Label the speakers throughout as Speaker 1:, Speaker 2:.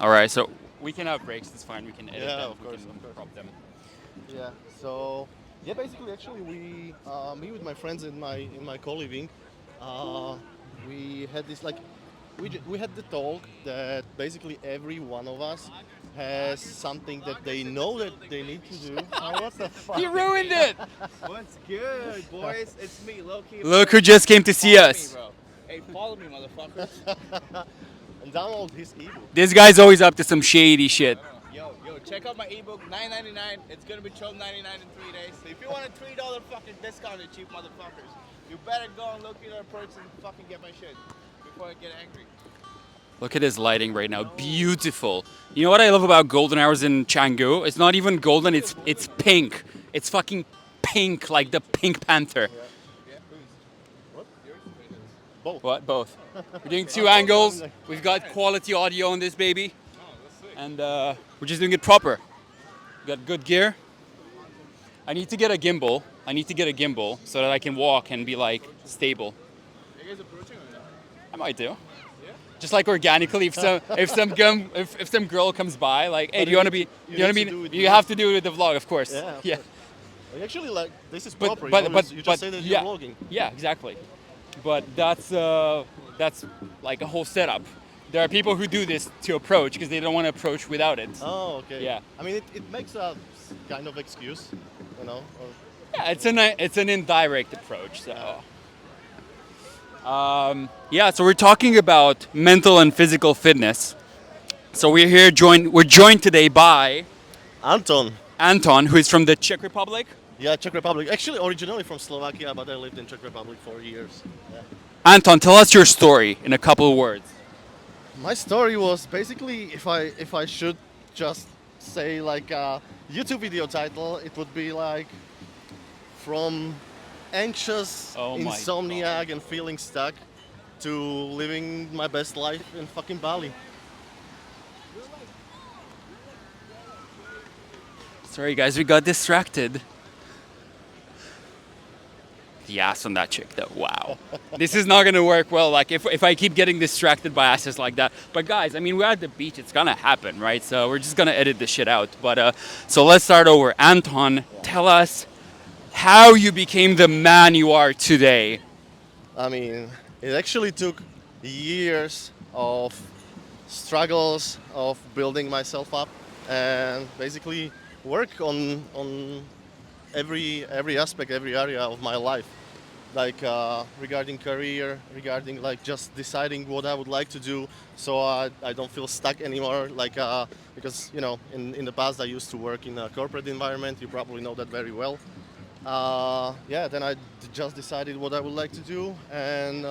Speaker 1: All right, so we can have breaks. It's fine. We can edit
Speaker 2: Yeah,
Speaker 1: them.
Speaker 2: of
Speaker 1: We
Speaker 2: course,
Speaker 1: can
Speaker 2: of course.
Speaker 1: crop them.
Speaker 2: Yeah. So yeah, basically, actually, we me with my friends in my co-living, uh, we had this like we had the talk that basically every one of us has something that they know that they need to do. Oh, what the
Speaker 1: He
Speaker 2: fuck?
Speaker 1: ruined it.
Speaker 3: What's good, boys? It's me, Loki,
Speaker 1: Look
Speaker 3: bro.
Speaker 1: who just came to see
Speaker 3: Follow me,
Speaker 1: us.
Speaker 3: bro. Hey, follow me, motherfuckers.
Speaker 2: And download his ebook.
Speaker 1: This guy's always up to some shady shit.
Speaker 3: Yo, check out my ebook, $9.99. It's gonna be $12.99 in 3 days. So if you want a $3 fucking discount, you cheap motherfuckers, you better go and look at our perks and fucking get my shit before I get angry.
Speaker 1: Look at his lighting right now. Beautiful. You know what I love about golden hours in Canggu? It's not even golden, it's pink. It's fucking pink like the Pink Panther.
Speaker 2: Yeah.
Speaker 3: Yeah.
Speaker 2: What? Both.
Speaker 1: What? Both. We're doing two angles. We've got quality audio on this baby. And we're just doing it proper. We got good gear. I need to get a gimbal. I need to get a gimbal so that I can walk and be like stable.
Speaker 3: Are you guys approaching or not?
Speaker 1: I might do.
Speaker 3: Yeah.
Speaker 1: Just like organically, if some girl comes by, like, hey,
Speaker 2: But
Speaker 1: do
Speaker 2: you
Speaker 1: you want to
Speaker 2: need
Speaker 1: be?
Speaker 2: to-
Speaker 1: Do
Speaker 2: you
Speaker 1: you want
Speaker 2: need
Speaker 1: to
Speaker 2: to do
Speaker 1: be?
Speaker 2: it
Speaker 1: You
Speaker 2: with
Speaker 1: have to do it with the vlog, of course.
Speaker 2: Yeah. Of
Speaker 1: Yeah.
Speaker 2: course. Actually, like this is
Speaker 1: But-
Speaker 2: proper.
Speaker 1: but-
Speaker 2: you,
Speaker 1: but-
Speaker 2: you just
Speaker 1: but-
Speaker 2: say that
Speaker 1: yeah.
Speaker 2: you're vlogging.
Speaker 1: Yeah, exactly. But that's like a whole setup. There are people who do this to approach because they don't want to approach without it.
Speaker 2: Oh, okay.
Speaker 1: Yeah.
Speaker 2: I mean, it makes a kind of excuse, you know. Or,
Speaker 1: Yeah, it's an indirect approach. So, yeah. So we're talking about mental and physical fitness. So we're joined today by
Speaker 2: Anton.
Speaker 1: Anton, who is from the Czech Republic.
Speaker 2: Yeah, Czech Republic. Actually, originally from Slovakia, but I lived in Czech Republic for years. Yeah.
Speaker 1: Anton, tell us your story in a couple of words.
Speaker 2: My story was basically, if I should just say like a YouTube video title, it would be like from anxious,
Speaker 1: Oh my
Speaker 2: insomniac, and feeling stuck to living my best life in fucking Bali.
Speaker 1: Sorry, guys, we got distracted. The ass on that chick, though. Wow. This is not gonna work well. Like if I keep getting distracted by asses like that. But guys, I mean, we're at the beach. It's gonna happen, right? So we're just gonna edit this shit out. But so let's start over. Anton, tell us how you became the man you are today.
Speaker 2: I mean, it actually took years of struggles of building myself up and basically work on every aspect, every area of my life. Like regarding career, regarding like just deciding what I would like to do, so I don't feel stuck anymore. Like because you know, in the past I used to work in a corporate environment. You probably know that very well. Yeah, then just decided what I would like to do, and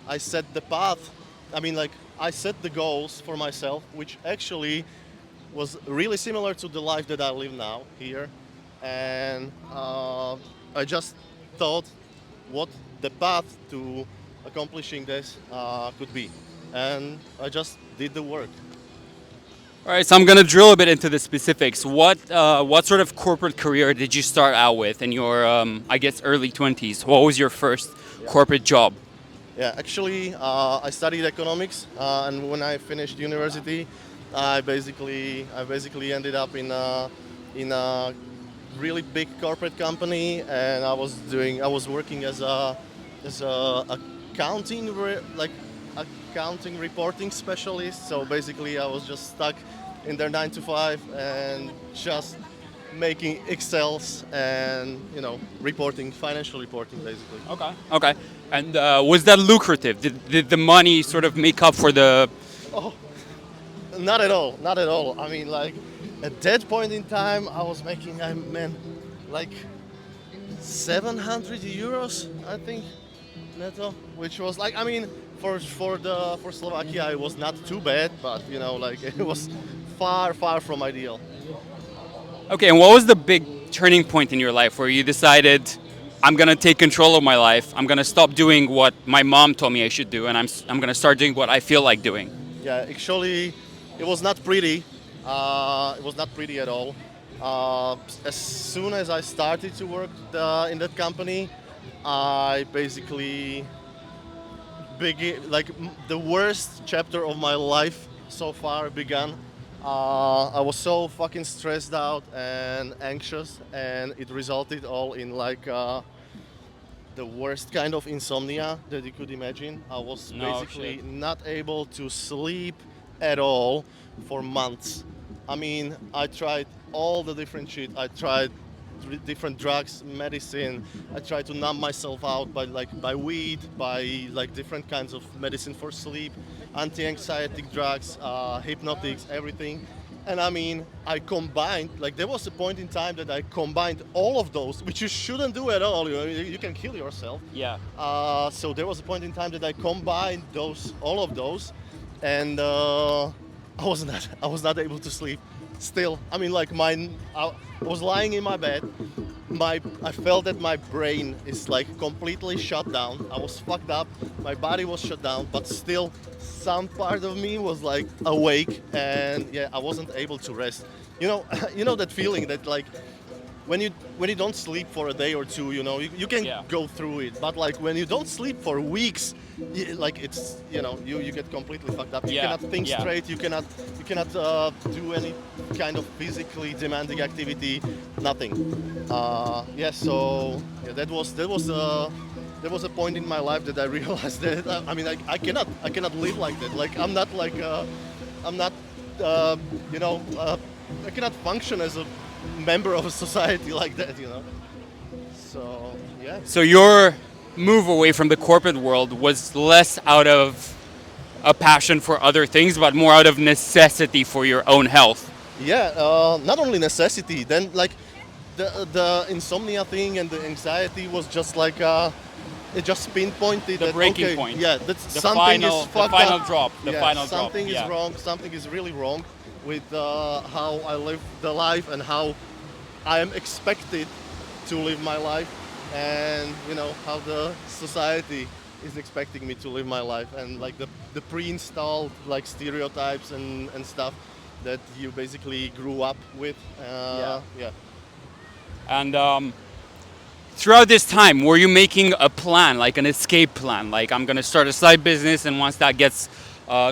Speaker 2: I set the path. I mean, like I set the goals for myself, which actually was really similar to the life that I live now here, and I just thought what the path to accomplishing this could be, and I just did the work.
Speaker 1: All right, so I'm gonna drill a bit into the specifics. What sort of corporate career did you start out with in your I guess early 20s? What was your first corporate job?
Speaker 2: Yeah, actually, I studied economics, and when I finished university, I basically ended up in a really big corporate company, and I was working as a like accounting reporting specialist. So basically, I was just stuck in their 9 to 5 and just making Excels and you know reporting, financial reporting, basically.
Speaker 1: Okay. Okay. And was that lucrative? Did the money sort of make up for the?
Speaker 2: Oh, not at all, not at all. I mean, like at that point in time, I was making, I man, like 700 euros, I think, netto, which was like, I mean, for Slovakia, it was not too bad, but you know, like it was far from ideal.
Speaker 1: Okay. And what was the big turning point in your life where you decided, I'm gonna take control of my life. I'm gonna stop doing what my mom told me I should do, and I'm gonna start doing what I feel like doing.
Speaker 2: Yeah, actually, it was not pretty. It was not pretty at all. As soon as I started to work in that company, I basically the worst chapter of my life so far began. I was so fucking stressed out and anxious, and it resulted all in like the worst kind of insomnia that you could imagine. I was
Speaker 1: No shit.
Speaker 2: basically not able to sleep at all for months. I mean, I tried all the different shit. I tried different drugs, medicine. I tried to numb myself out by weed, by like different kinds of medicine for sleep, anti-anxiety drugs, hypnotics, everything. And I mean, I combined, like, there was a point in time that I combined all of those, which you shouldn't do at all. You know, you can kill yourself.
Speaker 1: Yeah.
Speaker 2: So there was a point in time that I combined all of those, and I was not able to sleep. Still, I mean, like, I was lying in my bed. I felt that my brain is like completely shut down. I was fucked up. My body was shut down, but still, some part of me was like awake, and yeah, I wasn't able to rest. You know, you know that feeling that like when you don't sleep for a day or two, you know, you can
Speaker 1: Yeah.
Speaker 2: go through it. But like when you don't sleep for weeks, like it's, you know, you get completely fucked up. You
Speaker 1: Yeah.
Speaker 2: cannot think
Speaker 1: Yeah.
Speaker 2: straight. You cannot do any kind of physically demanding activity. Nothing. Yeah. So yeah, there was a point in my life that I realized that I mean I cannot live like that. Like I'm not like I'm not uh, you know I cannot function as a member of a society like that, you know. So yeah,
Speaker 1: So your move away from the corporate world was less out of a passion for other things, but more out of necessity for your own health.
Speaker 2: yeah. Not only necessity, then like the insomnia thing and the anxiety was just like it just pinpointed
Speaker 1: The
Speaker 2: that
Speaker 1: breaking
Speaker 2: okay,
Speaker 1: point.
Speaker 2: yeah, that
Speaker 1: The
Speaker 2: something is
Speaker 1: final, the
Speaker 2: fucked
Speaker 1: final
Speaker 2: up.
Speaker 1: drop. The
Speaker 2: Yeah,
Speaker 1: final drop.
Speaker 2: something is
Speaker 1: Yeah.
Speaker 2: wrong. Something is really wrong with how I live the life and how I am expected to live my life, and you know how the society is expecting me to live my life, and like the pre-installed like stereotypes and stuff that you basically grew up with.
Speaker 1: Yeah.
Speaker 2: Yeah.
Speaker 1: And throughout this time, were you making a plan, like an escape plan? Like, I'm going to start a side business, and once that gets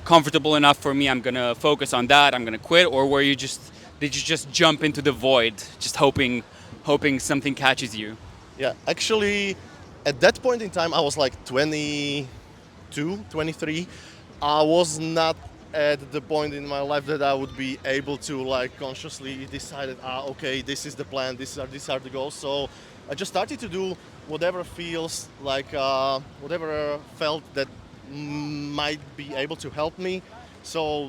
Speaker 1: comfortable enough for me, I'm going to focus on that, I'm going to quit? Or did you just jump into the void, just hoping something catches you?
Speaker 2: Yeah, actually, at that point in time, I was like 22, 23. I was not at the point in my life that I would be able to like consciously decide, okay, this is the plan, these are the goals. So I just started to do whatever feels like, whatever felt that might be able to help me. So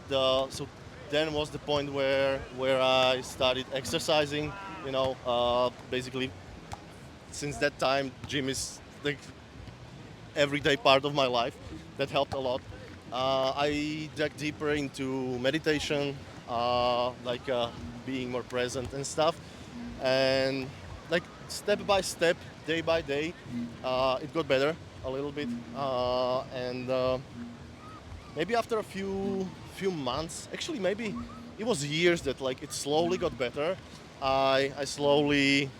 Speaker 2: so then was the point where I started exercising. You know, basically since that time, gym is like everyday part of my life. That helped a lot. I dug deeper into meditation, being more present and stuff, and like step by step, day by day, it got better a little bit, and maybe after a few months, actually maybe it was years that like it slowly got better. I slowly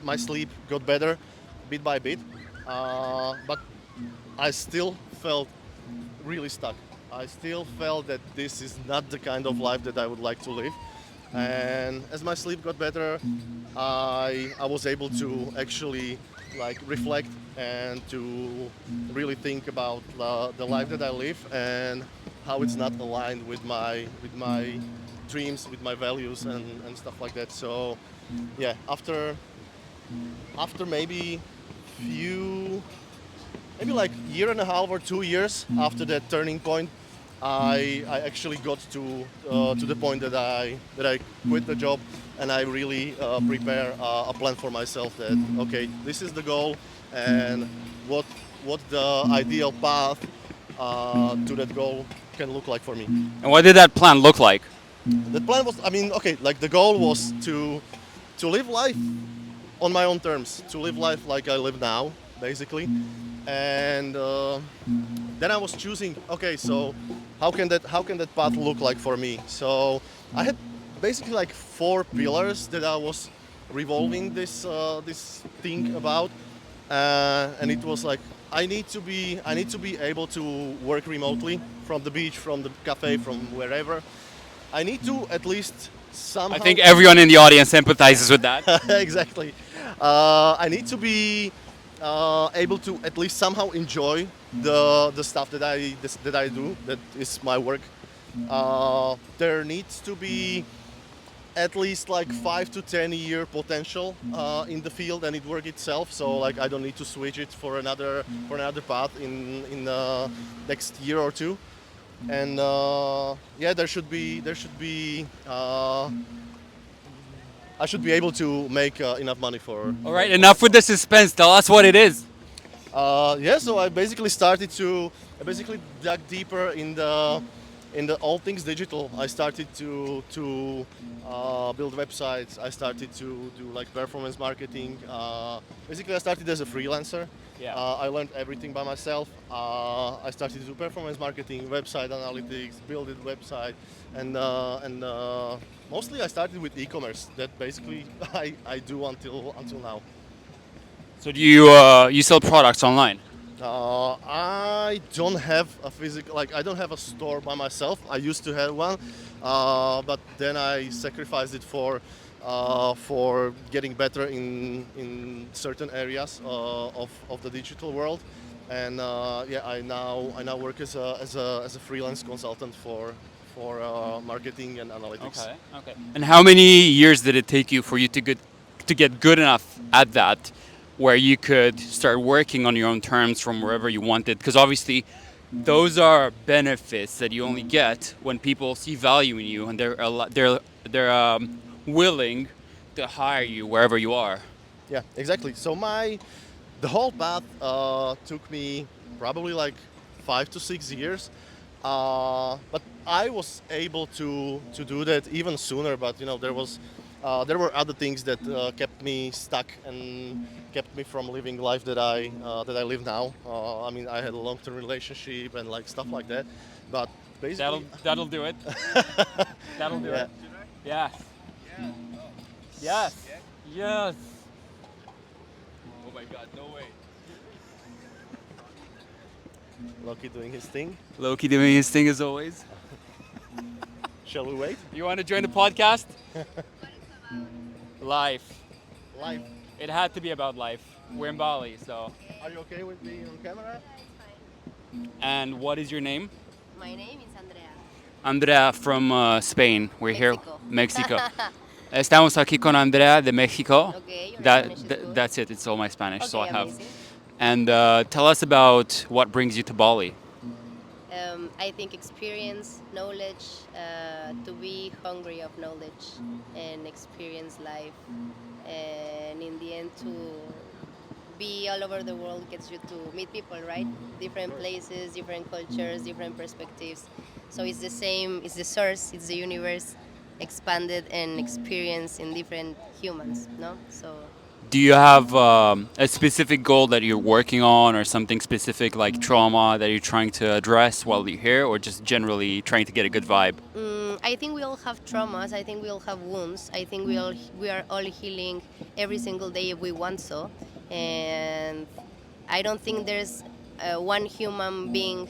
Speaker 2: my sleep got better bit by bit, but I still felt really stuck. I still felt that this is not the kind of life that I would like to live. And as my sleep got better, I was able to actually like reflect and to really think about the life that I live and how it's not aligned with my dreams, with my values and stuff like that. So yeah, after few maybe like year and a half or 2 years after that turning point, I actually got to the point that I quit the job and I really prepare a plan for myself that okay, this is the goal and what the ideal path to that goal can look like for me.
Speaker 1: And what did that plan look like?
Speaker 2: The plan was, I mean, okay, like the goal was to live life on my own terms, to live life like I live now, basically. And then I was choosing, okay, so how can that path look like for me? So I had basically like 4 pillars that I was revolving this thing about, and it was like I need to be able to work remotely from the beach, from the cafe, from wherever. I need to at least
Speaker 1: I
Speaker 2: somehow
Speaker 1: think everyone in the audience empathizes with that.
Speaker 2: exactly. I need to be able to at least somehow enjoy the stuff that I do. That is my work. There needs to be at least like 5 to 10 year potential in the field and it work itself. So like I don't need to switch it for another path in the next year or two. And yeah, there should be I should be able to make enough money for.
Speaker 1: All right, enough with the suspense. Tell us what it is.
Speaker 2: Yeah, so I basically dug deeper in the all things digital. I started to build websites. I started to do like performance marketing. Basically, I started as a freelancer.
Speaker 1: Yeah.
Speaker 2: I learned everything by myself. I started to do performance marketing, website analytics, build a website, and mostly I started with e-commerce. That basically I do until now.
Speaker 1: So do you sell products online?
Speaker 2: I don't have a physical, like I don't have a store by myself. I used to have one, but then I sacrificed it for getting better in certain areas of the digital world, and yeah, I now work as a freelance consultant for marketing and analytics.
Speaker 1: Okay. Okay. And how many years did it take you for you to get good enough at that, where you could start working on your own terms from wherever you wanted? Because obviously, those are benefits that you only get when people see value in you and they're willing to hire you wherever you are.
Speaker 2: Yeah, exactly. So the whole path took me probably like 5 to 6 years, but I was able to do that even sooner. But you know there were other things that kept me stuck and kept me from living life that I live now. I mean, I had a long-term relationship and like stuff like that, but basically,
Speaker 1: That'll do it. That'll do
Speaker 2: yeah.
Speaker 1: it. Yes. Yes. Yes.
Speaker 3: Oh my god, no way.
Speaker 2: Loki doing his thing.
Speaker 1: Loki doing his thing as always.
Speaker 2: Shall we wait?
Speaker 1: You want to join the podcast? Life.
Speaker 2: Live.
Speaker 1: It had to be about life. We're in Bali, so.
Speaker 2: Are you okay with being on camera?
Speaker 1: And what is your name?
Speaker 4: My name is Andrea.
Speaker 1: Andrea from Spain. We're here,
Speaker 4: Mexico.
Speaker 1: Mexico. Estamos aquí con Andrea de Mexico.
Speaker 4: Okay, your Spanish is good.
Speaker 1: That's it. It's all my Spanish, so I
Speaker 4: Okay,
Speaker 1: have.
Speaker 4: amazing.
Speaker 1: And tell us about what brings you to Bali.
Speaker 4: I think experience, knowledge, to be hungry of knowledge and experience life, and in the end to be all over the world gets you to meet people, right? Different places, different cultures, different perspectives. So it's the same, it's the source, it's the universe expanded and experienced in different humans, no? So
Speaker 1: Do you have a specific goal that you're working on, or something specific like trauma that you're trying to address while you're here, or just generally trying to get a good vibe?
Speaker 4: I think we all have traumas. I think we all have wounds. I think we are all healing every single day if we want so. And I don't think there's one human being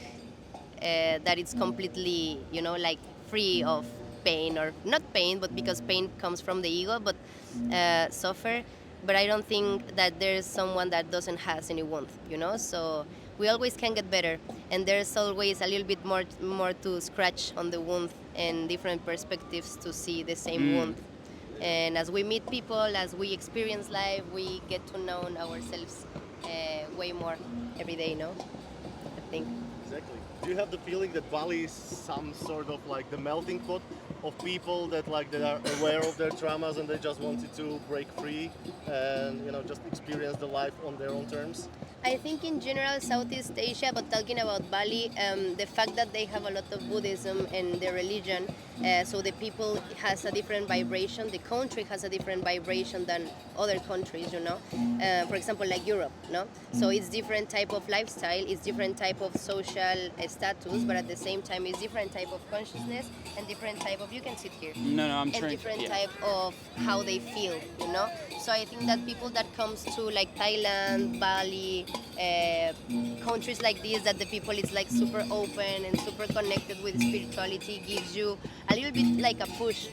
Speaker 4: that is completely, like free of pain, or not pain, but because pain comes from the ego, but suffer. But I don't think that there's someone that doesn't has any wound, So we always can get better, and there's always a little bit more to scratch on the wound and different perspectives to see the same wound. And as we meet people, as we experience life, we get to know ourselves way more every day, I think.
Speaker 2: Exactly. Do you have the feeling that Bali is some sort of like the melting pot of people that are aware of their traumas and they just wanted to break free and just experience the life on their own terms?
Speaker 4: I think in general Southeast Asia, but talking about Bali, the fact that they have a lot of Buddhism in their religion, so the people has a different vibration. The country has a different vibration than other countries, For example, like Europe, no. So it's different type of lifestyle, it's different type of social status, but at the same time, it's different type of consciousness and different type of. You can sit here.
Speaker 1: No, I'm
Speaker 4: And
Speaker 1: trying.
Speaker 4: different
Speaker 1: Yeah.
Speaker 4: type of how they feel, So I think that people that comes to like Thailand, Bali, countries like this that the people is like super open and super connected with spirituality gives you a little bit like a push,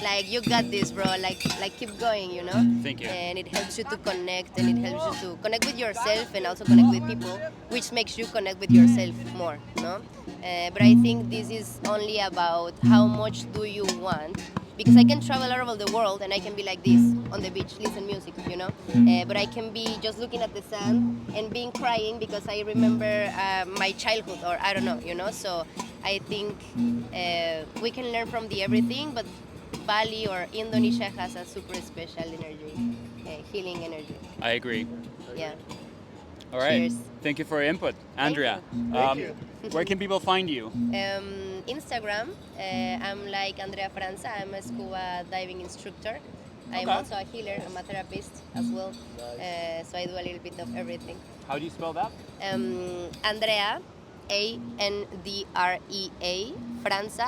Speaker 4: like you got this, bro, like keep going,
Speaker 1: Thank you.
Speaker 4: and it helps you to connect, and it helps you to connect with yourself and also connect with people, which makes you connect with yourself more, no? But I think this is only about how much do you want, because I can travel all over the world and I can be like this on the beach, listen music, but I can be just looking at the sand and being crying because I remember my childhood, or I don't know, So I think we can learn from the everything, but Bali or Indonesia has a super special energy, healing energy.
Speaker 1: I agree.
Speaker 4: Yeah.
Speaker 1: All right.
Speaker 4: Cheers.
Speaker 1: Thank you for your input, Andrea.
Speaker 2: Thank you.
Speaker 1: Where can people find you?
Speaker 4: Instagram, I'm like Andrea Franza. I'm a scuba diving instructor. I'm
Speaker 1: Okay.
Speaker 4: also a healer. I'm a therapist as well. So I do a little bit of everything.
Speaker 1: How do you spell that?
Speaker 4: Andrea, Andrea, Franza,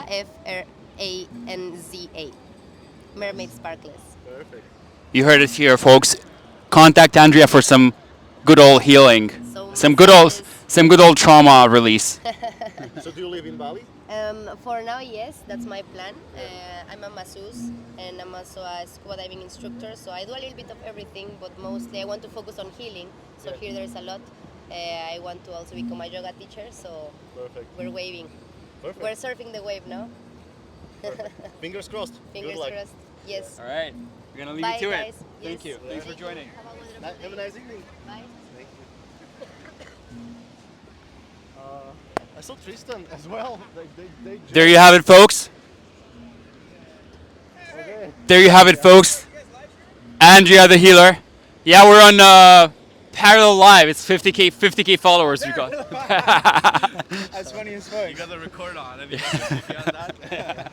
Speaker 4: Franza. Mermaid Sparkless.
Speaker 2: Perfect.
Speaker 1: You heard it here, folks. Contact Andrea for some good old healing,
Speaker 4: So
Speaker 1: some good old,
Speaker 4: massages.
Speaker 1: some good old trauma release.
Speaker 2: So do you live in Bali?
Speaker 4: For now, yes, that's my plan. I'm a masseuse and I'm also a scuba diving instructor, so I do a little bit of everything, but mostly I want to focus on healing. So
Speaker 2: Yeah.
Speaker 4: here there's a lot. I want to also become a yoga teacher, so
Speaker 2: Perfect.
Speaker 4: we're waving.
Speaker 2: Perfect.
Speaker 4: We're surfing the wave now.
Speaker 2: Fingers crossed.
Speaker 4: Fingers
Speaker 2: Good luck.
Speaker 4: crossed. Yes.
Speaker 1: All right, we're gonna leave
Speaker 4: Bye,
Speaker 1: you to
Speaker 4: guys.
Speaker 1: it. Thank
Speaker 4: Yes.
Speaker 1: you. Thanks for
Speaker 4: Thank you.
Speaker 1: joining.
Speaker 2: Have a nice evening.
Speaker 4: Bye.
Speaker 2: Thank you. I saw Tristan as well. They
Speaker 1: There you have it, folks.
Speaker 2: Okay.
Speaker 1: There you have it, folks. Andrea the healer. Yeah, we're on parallel live. It's 50k followers we got.
Speaker 3: That's funny as fuck. You got the record on. Have you got that?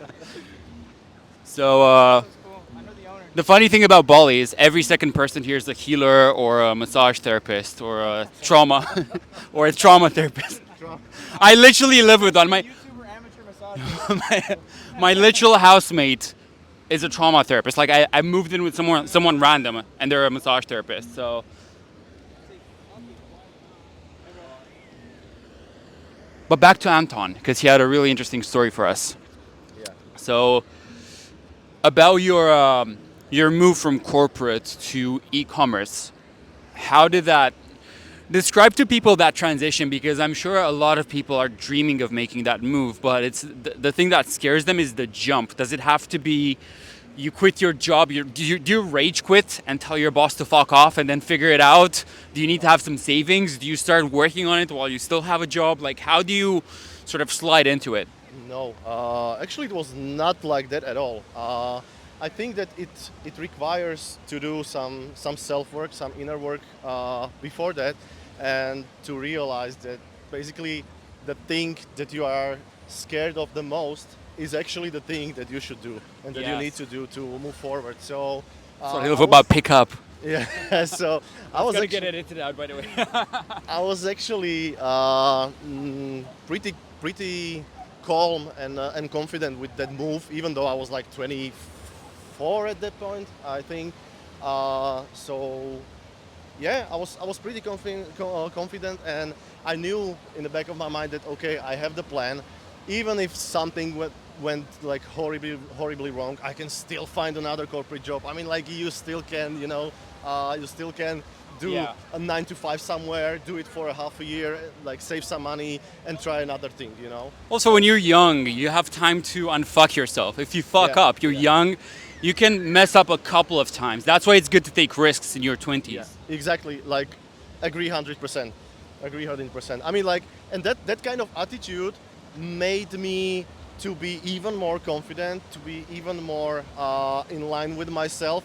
Speaker 1: So
Speaker 3: That's cool. I know the owner.
Speaker 1: the funny thing about Bali is every second person here is a healer or a massage therapist or a trauma or a trauma therapist. I literally live with on my
Speaker 3: YouTuber amateur massage.
Speaker 1: my literal housemate is a trauma therapist. Like I moved in with someone random and they're a massage therapist. So but back to Anton because he had a really interesting story for us.
Speaker 2: Yeah.
Speaker 1: So about your move from corporate to e-commerce, how did that describe to people that transition? Because I'm sure a lot of people are dreaming of making that move, but it's the thing that scares them is the jump. Does it have to be you quit your job? Do you rage quit and tell your boss to fuck off and then figure it out? Do you need to have some savings? Do you start working on it while you still have a job? Like how do you sort of slide into it?
Speaker 2: No, actually, it was not like that at all. I think that it requires to do some self work, some inner work before that, and to realize that basically the thing that you are scared of the most is actually the thing that you should do and that you
Speaker 1: Yes.
Speaker 2: need to do to move forward. So.
Speaker 1: So a
Speaker 2: I
Speaker 1: little
Speaker 2: was-
Speaker 1: about pickup.
Speaker 2: Yeah, so I was actually,
Speaker 1: edited out, by the way.
Speaker 2: I was actually pretty calm and confident with that move, even though I was like 24 at that point, I think. So yeah, I was pretty confident, and I knew in the back of my mind that okay, I have the plan. Even if something went like horribly wrong, I can still find another corporate job. I mean, like you still can, you still can do
Speaker 1: Yeah.
Speaker 2: a 9 to 5 somewhere, do it for a half a year, like save some money and try another thing,
Speaker 1: Also, when you're young, you have time to unfuck yourself. If you fuck
Speaker 2: Yeah,
Speaker 1: up, you're
Speaker 2: yeah.
Speaker 1: young, you can mess up a couple of times. That's why it's good to take risks in your 20s.
Speaker 2: Yeah, exactly. Like, agree 100%. Agree 100%. I mean, like, and that kind of attitude made me to be even more confident, to be even more in line with myself.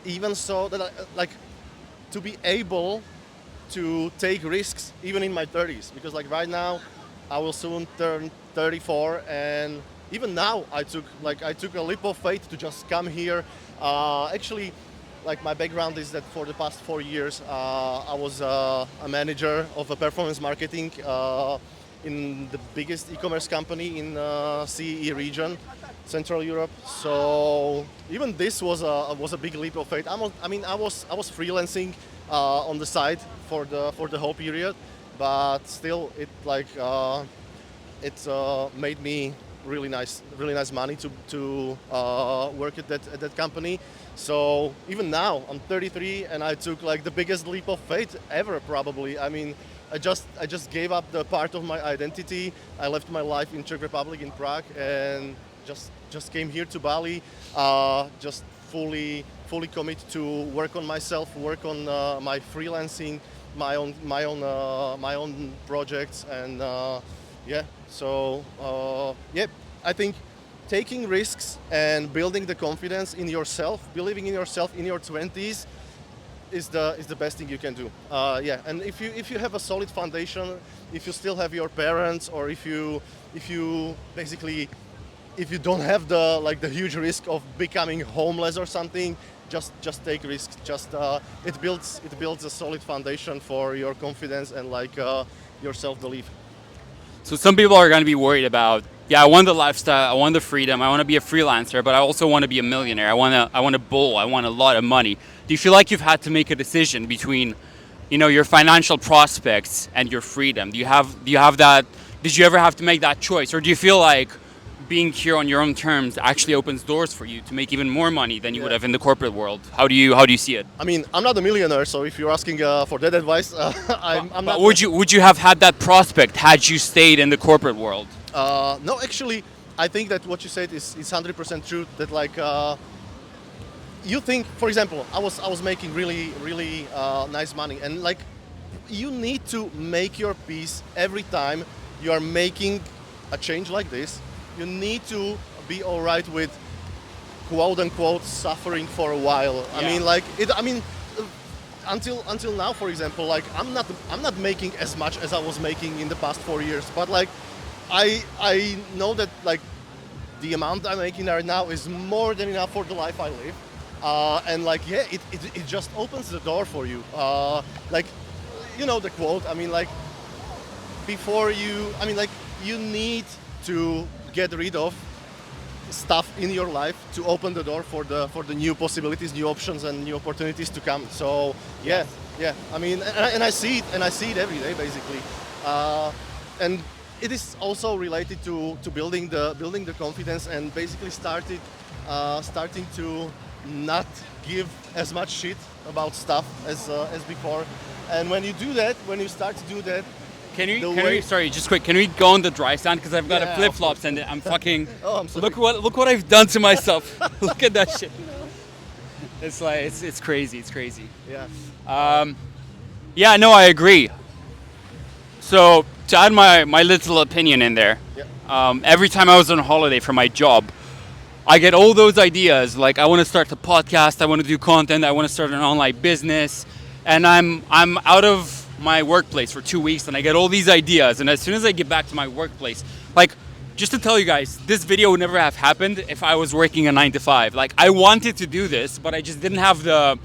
Speaker 2: Even so that, like, to be able to take risks even in my 30s, because like right now, I will soon turn 34, and even now I took a leap of faith to just come here. Actually, like my background is that for the past 4 years, I was a manager of a performance marketing in the biggest e-commerce company in CEE region, Central Europe. So even this was a big leap of faith. I was freelancing on the side for the whole period, but still it made me really nice money to work at that company. So even now I'm 33 and I took like the biggest leap of faith ever probably. I mean, I just gave up the part of my identity. I left my life in Czech Republic in Prague and just came here to Bali. Just fully commit to work on myself, work on my freelancing, my own projects, and yeah. So yeah, I think taking risks and building the confidence in yourself, believing in yourself in your 20s is the best thing you can do. Yeah, and if you have a solid foundation, if you still have your parents, or if you basically if you don't have the huge risk of becoming homeless or something, just take risks. Just it builds a solid foundation for your confidence and your self belief.
Speaker 1: So some people are going to be worried about, yeah, I want the lifestyle, I want the freedom, I want to be a freelancer, but I also want to be a millionaire. I want to bowl, I want a lot of money. Do you feel like you've had to make a decision between, your financial prospects and your freedom? Do you have that? Did you ever have to make that choice, or do you feel like being here on your own terms actually opens doors for you to make even more money than you would have in the corporate world? How do you see it?
Speaker 2: I mean, I'm not a millionaire, so if you're asking for that advice, I'm not.
Speaker 1: Would you have had that prospect had you stayed in the corporate world?
Speaker 2: No, actually, I think that what you said is 100% true. That you think, for example, I was making really nice money, and you need to make your peace every time you are making a change like this. You need to be all right with quote unquote suffering for a while.
Speaker 1: Yeah.
Speaker 2: I mean, until now, for example, I'm not making as much as I was making in the past 4 years, but I know that the amount I'm making right now is more than enough for the life I live. And yeah, it just opens the door for you. The quote. I mean, before you, you need to get rid of stuff in your life to open the door for the new possibilities, new options, and new opportunities to come. So yeah, yeah. I mean, and I see it every day basically, and it is also related to building the confidence and basically starting to not give as much shit about stuff as before. And when you start to do that.
Speaker 1: Sorry, just quick. Can we go on the dry stand? Because I've got a flip flops and I'm fucking.
Speaker 2: Oh, I'm sorry.
Speaker 1: Look what I've done to myself. Look at that shit. It's it's crazy. It's crazy.
Speaker 2: Yeah.
Speaker 1: Yeah, no, I agree. So to add my little opinion in there, every time I was on holiday for my job, I get all those ideas. Like I want to start a podcast, I want to do content, I want to start an online business, and I'm out of my workplace for 2 weeks and I get all these ideas, and as soon as I get back to my workplace, just to tell you guys, this video would never have happened if I was working a 9 to 5. I wanted to do this, but I just didn't have the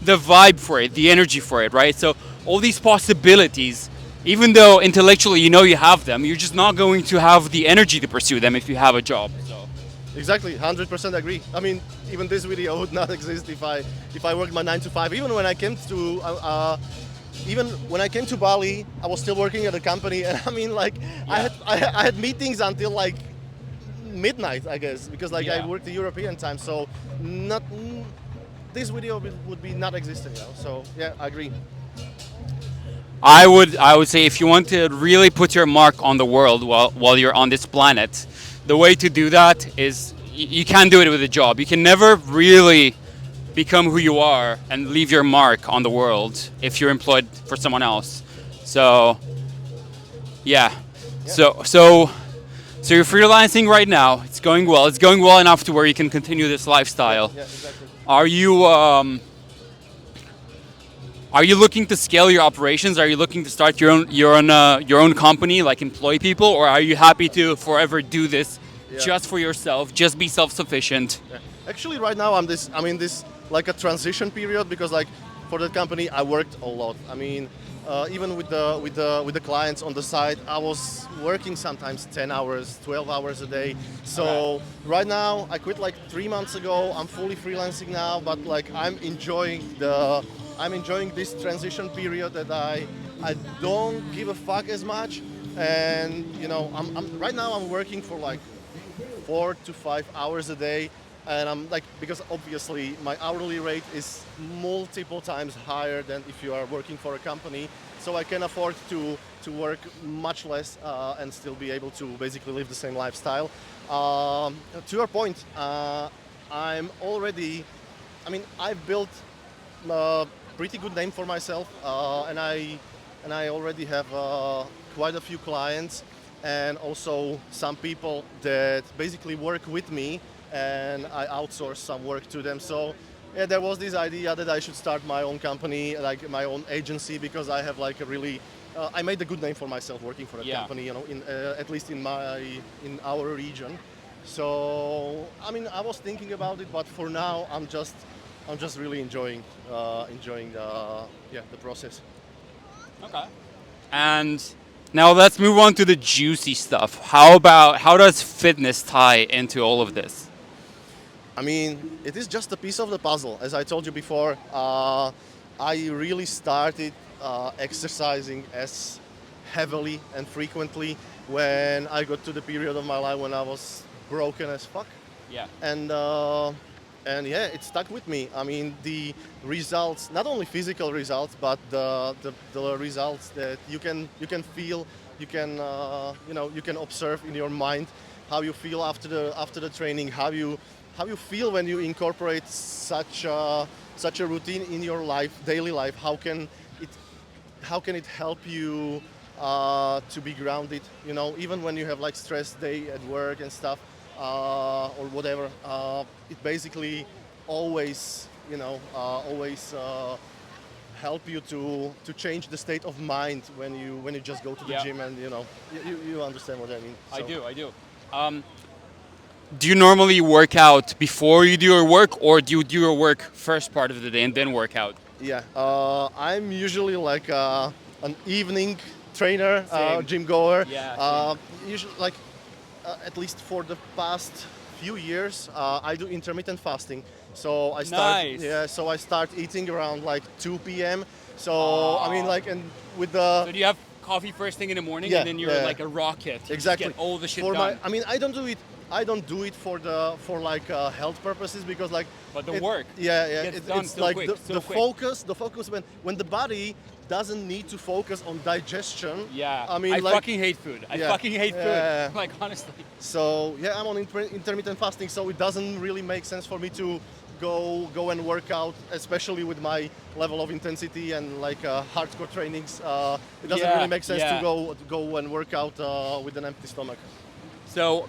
Speaker 1: vibe for it, the energy for it, right? So all these possibilities, even though intellectually you have them, you're just not going to have the energy to pursue them if you have a job. So
Speaker 2: Exactly, 100% agree. I mean, even this video would not exist if I worked my 9 to 5. Even when I came to Bali, I was still working at a company, and I had meetings until midnight, I guess, because I worked the European time. So this video would be not existing now. So yeah, I agree.
Speaker 1: I would say if you want to really put your mark on the world while you're on this planet, the way to do that is you can't do it with a job. You can never really become who you are and leave your mark on the world if you're employed for someone else. So yeah. So you're freelancing right now. It's going well. It's going well enough to where you can continue this lifestyle.
Speaker 2: Yeah, exactly.
Speaker 1: Are you looking to scale your operations? Are you looking to start your own company, employ people, or are you happy to forever do this just for yourself, just be self-sufficient?
Speaker 2: Yeah. Actually, right now I'm in this a transition period, because for that company I worked a lot. I mean, even with the clients on the side, I was working sometimes 10 hours, 12 hours a day. So right now I quit 3 months ago. I'm fully freelancing now, but I'm enjoying I'm enjoying this transition period that I don't give a fuck as much, and I'm right now I'm working for like 4 to 5 hours a day, and I'm like, because obviously my hourly rate is multiple times higher than if you are working for a company, so I can afford to work much less and still be able to basically live the same lifestyle. To your point, I'm already, I mean, I've built a pretty good name for myself, and I already have quite a few clients, and also some people that basically work with me, and I outsource some work to them. So yeah, there was this idea that I should start my own company, like my own agency, because I have like a really I made a good name for myself working for a
Speaker 1: Yeah.
Speaker 2: company, in at least in our region. So I mean, I was thinking about it, but for now, I'm just really enjoying the process.
Speaker 1: Okay. And now let's move on to the juicy stuff. How does fitness tie into all of this?
Speaker 2: I mean, it is just a piece of the puzzle. As I told you before, I really started exercising as heavily and frequently when I got to the period of my life when I was broken as fuck.
Speaker 1: Yeah.
Speaker 2: And yeah, it stuck with me. I mean, the results, not only physical results, but the results that you can feel, you can observe in your mind, how you feel after the training, how you feel when you incorporate such a routine in your life, daily life. It how can it help you to be grounded? Even when you have like stress day at work and stuff, or whatever. It basically always help you to change the state of mind when you just go to the
Speaker 1: Yeah.
Speaker 2: gym, and you understand what I mean.
Speaker 1: I
Speaker 2: So,
Speaker 1: do. I do. Do you normally work out before you do your work, or do you do your work first part of the day and then work out?
Speaker 2: yeah, I'm usually like an evening trainer,
Speaker 1: Same.
Speaker 2: gym goer.
Speaker 1: Yeah,
Speaker 2: Usually, like at least for the past few years, I do intermittent fasting. So I start,
Speaker 1: Nice.
Speaker 2: yeah. So I start eating around like 2 p.m. So I mean, like, and with
Speaker 1: So
Speaker 2: the
Speaker 1: do you have coffee first thing in the morning,
Speaker 2: Yeah,
Speaker 1: and then you're
Speaker 2: yeah.
Speaker 1: like a rocket? You just
Speaker 2: exactly
Speaker 1: get all the shit
Speaker 2: for
Speaker 1: done.
Speaker 2: I mean, I don't do it. I don't do it for like health purposes, because like.
Speaker 1: But the work
Speaker 2: Yeah.
Speaker 1: gets done
Speaker 2: It's
Speaker 1: so
Speaker 2: like
Speaker 1: quick,
Speaker 2: the,
Speaker 1: so
Speaker 2: the
Speaker 1: quick.
Speaker 2: focus. The focus when the body doesn't need to focus on digestion.
Speaker 1: Yeah.
Speaker 2: I mean,
Speaker 1: I
Speaker 2: like,
Speaker 1: fucking hate food. I
Speaker 2: Yeah.
Speaker 1: fucking hate
Speaker 2: Yeah.
Speaker 1: food. Like honestly.
Speaker 2: So yeah, I'm on intermittent fasting, so it doesn't really make sense for me to go and work out, especially with my level of intensity and like hardcore trainings. It doesn't
Speaker 1: Yeah,
Speaker 2: really make sense
Speaker 1: yeah.
Speaker 2: to go and work out with an empty stomach.
Speaker 1: So,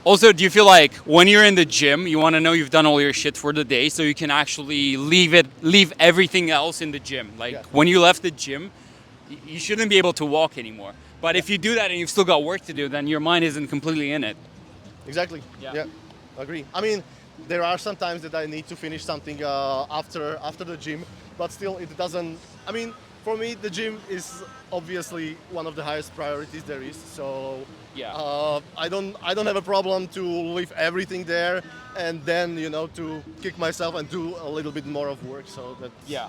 Speaker 1: also, do you feel like when you're in the gym, you want to know you've done all your shit for the day, so you can actually leave everything else in the gym? Like
Speaker 2: Yeah.
Speaker 1: when you left the gym, you shouldn't be able to walk anymore. But if you do that and you've still got work to do, then your mind isn't completely in it.
Speaker 2: Exactly.
Speaker 1: Yeah.
Speaker 2: Agree. I mean, there are some times that I need to finish something after the gym, but still, it doesn't. I mean, for me, the gym is obviously one of the highest priorities there is. So
Speaker 1: Yeah.
Speaker 2: I don't have a problem to leave everything there, and then to kick myself and do a little bit more of work. So that.
Speaker 1: Yeah.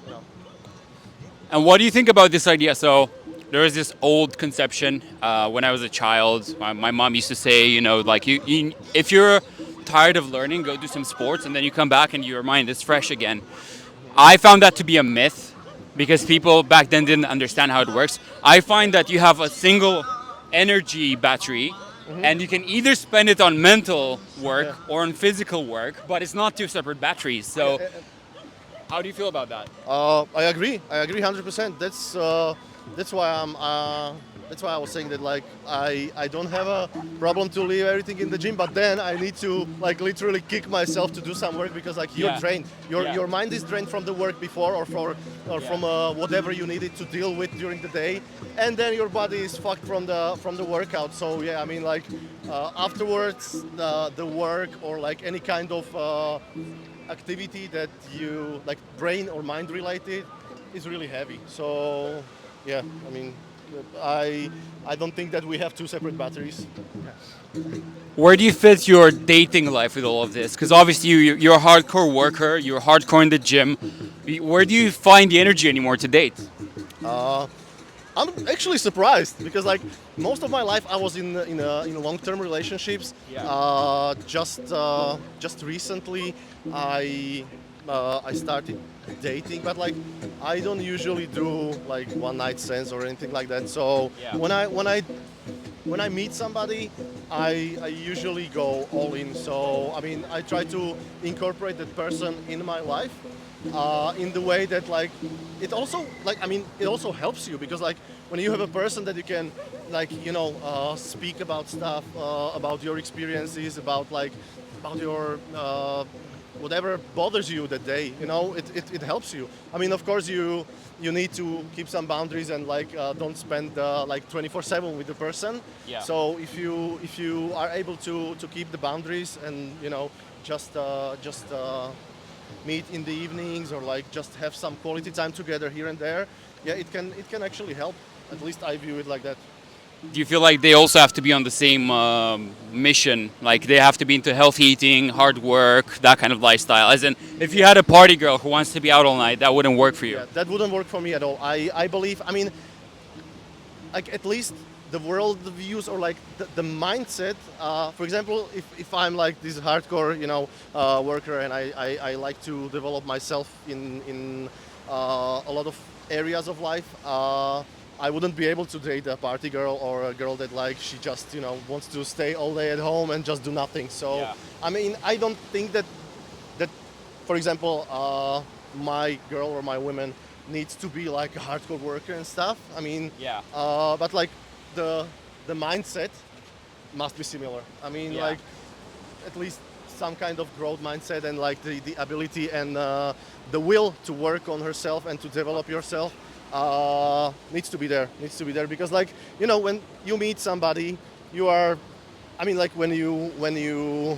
Speaker 1: And what do you think about this idea? So there is this old conception. When I was a child, my mom used to say, like if you're tired of learning, go do some sports, and then you come back and your mind is fresh again. I found that to be a myth because people back then didn't understand how it works. I find that you have a single energy battery, and you can either spend it on mental work
Speaker 2: Yeah.
Speaker 1: or on physical work, but it's not two separate batteries. So how do you feel about that?
Speaker 2: I agree. I agree 100%. That's why I was saying that, like, I don't have a problem to leave everything in the gym, but then I need to like literally kick myself to do some work, because like you're
Speaker 1: Yeah.
Speaker 2: drained. Your
Speaker 1: Yeah.
Speaker 2: your mind is drained from the work before, or from whatever you needed to deal with during the day, and then your body is fucked from the workout. So yeah, I mean, like, afterwards the work or like any kind of activity that you like, brain or mind related, is really heavy. So yeah, I mean, I I don't think that we have two separate batteries.
Speaker 1: Where do you fit your dating life with all of this? Because obviously you're a hardcore worker, you're hardcore in the gym. Where do you find the energy anymore to date?
Speaker 2: I'm actually surprised because like most of my life I was in long-term relationships.
Speaker 1: Yeah.
Speaker 2: Just recently I started dating, but like I don't usually do like one night stands or anything like that. So
Speaker 1: Yeah.
Speaker 2: when I meet somebody, I usually go all in. So I mean I try to incorporate that person in my life in the way that like it also like I mean it also helps you because like when you have a person that you can like speak about stuff about your experiences about your whatever bothers you that day, it helps you. I mean, of course you need to keep some boundaries and like don't spend like 24/7 with the person.
Speaker 1: Yeah.
Speaker 2: So if you are able to keep the boundaries and just meet in the evenings or like just have some quality time together here and there, yeah, it can actually help. At least I view it like that.
Speaker 1: Do you feel like they also have to be on the same mission? Like they have to be into healthy eating, hard work, that kind of lifestyle? As in, if you had a party girl who wants to be out all night, that wouldn't work for you.
Speaker 2: Yeah, that wouldn't work for me at all. I believe, I mean, like at least the world views or like the mindset. For example, if I'm like this hardcore, worker and I like to develop myself in a lot of areas of life, I wouldn't be able to date a party girl or a girl that like she just wants to stay all day at home and just do nothing. So
Speaker 1: Yeah.
Speaker 2: I mean, I don't think that for example, my girl or my woman needs to be like a hardcore worker and stuff. I mean,
Speaker 1: Yeah.
Speaker 2: but like the mindset must be similar. I mean,
Speaker 1: Yeah.
Speaker 2: like at least some kind of growth mindset and like the ability and the will to work on herself and to develop yourself needs to be there. Needs to be there because like when you meet somebody, you are. I mean, like when you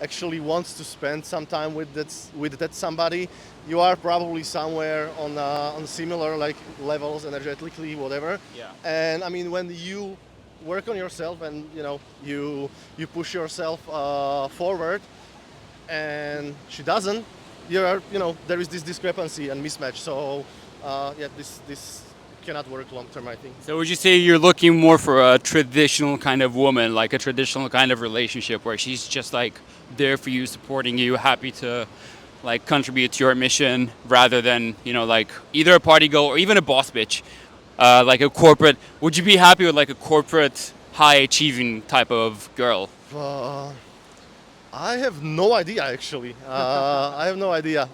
Speaker 2: actually wants to spend some time with that somebody, you are probably somewhere on similar like levels energetically, whatever.
Speaker 1: Yeah.
Speaker 2: And I mean, when you work on yourself and you push yourself forward, and she doesn't, there is this discrepancy and mismatch. So yeah, this cannot work long term, I think.
Speaker 1: So would you say you're looking more for a traditional kind of woman, like a traditional kind of relationship where she's just like there for you, supporting you, happy to like contribute to your mission rather than, like either a party girl or even a boss bitch, like a corporate. Would you be happy with like a corporate high achieving type of girl?
Speaker 2: I have no idea actually. I have no idea.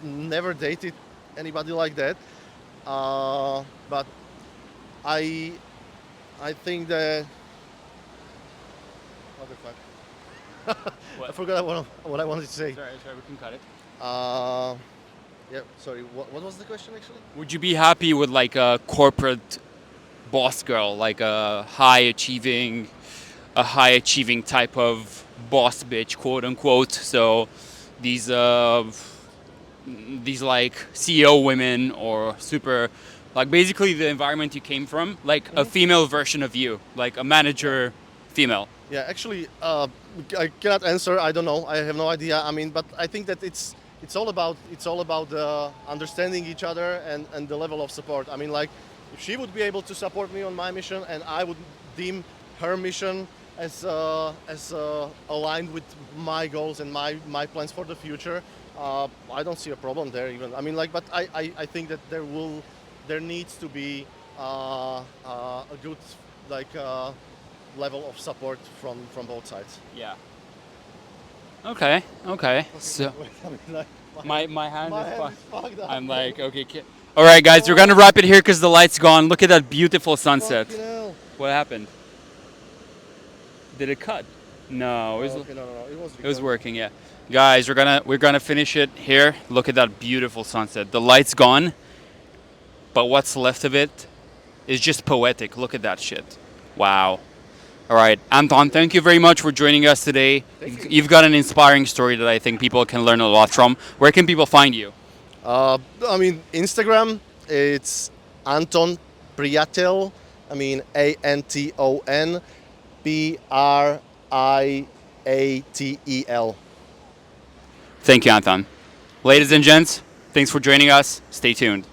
Speaker 2: Never dated anybody like that. But I I think that what the fuck? I forgot what I wanted to say.
Speaker 1: Sorry, we can cut it.
Speaker 2: Yeah, sorry. What was the question actually?
Speaker 1: Would you be happy with like a corporate boss girl, like a high achieving type of boss bitch, quote unquote? So these these like CEO women or super, like basically the environment you came from, like a female version of you, like a manager female.
Speaker 2: Yeah, actually, I cannot answer. I don't know. I have no idea. I mean, but I think that it's all about understanding each other and the level of support. I mean, like if she would be able to support me on my mission and I would deem her mission as aligned with my goals and my plans for the future, I don't see a problem there even. I mean, like, but I think that there needs to be a good like level of support from both sides.
Speaker 1: Yeah. Okay. Okay. So
Speaker 2: I mean, like,
Speaker 1: my hand
Speaker 2: my
Speaker 1: is
Speaker 2: hand
Speaker 1: fucked.
Speaker 2: is fucked up.
Speaker 1: I'm like, okay. All right, guys, we're gonna wrap it here because the light's gone. Look at that beautiful sunset.
Speaker 2: Fucking hell.
Speaker 1: What happened? Did it cut? No, it was,
Speaker 2: Okay, no, it was.
Speaker 1: it was working. Yeah, guys, we're gonna finish it here. Look at that beautiful sunset. The light's gone, but what's left of it is just poetic. Look at that shit. Wow. All right, Anton, thank you very much for joining us today. You've got an inspiring story that I think people can learn a lot from. Where can people find you?
Speaker 2: I mean, Instagram, it's Anton Priatel, I mean ANTONPRIATEL.
Speaker 1: Thank you, Anton. Ladies and gents, thanks for joining us. Stay tuned.